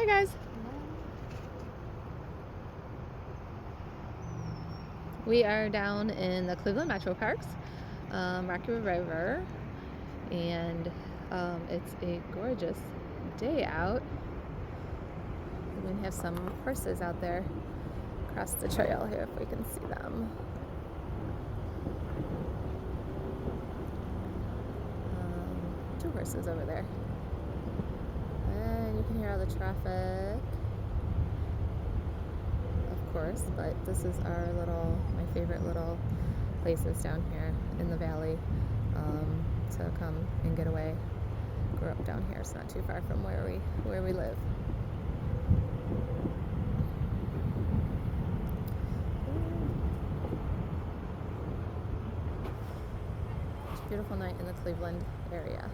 Hi guys. We are down in the Cleveland Metroparks, Rocky River, and it's a gorgeous day out. We have some horses out there across the trail here if we can see them. Two horses over there. And you can hear all the traffic, of course, but this is my favorite little places down here in the valley to come and get away. Grew up down here, it's not too far from where we live. It's a beautiful night in the Cleveland area.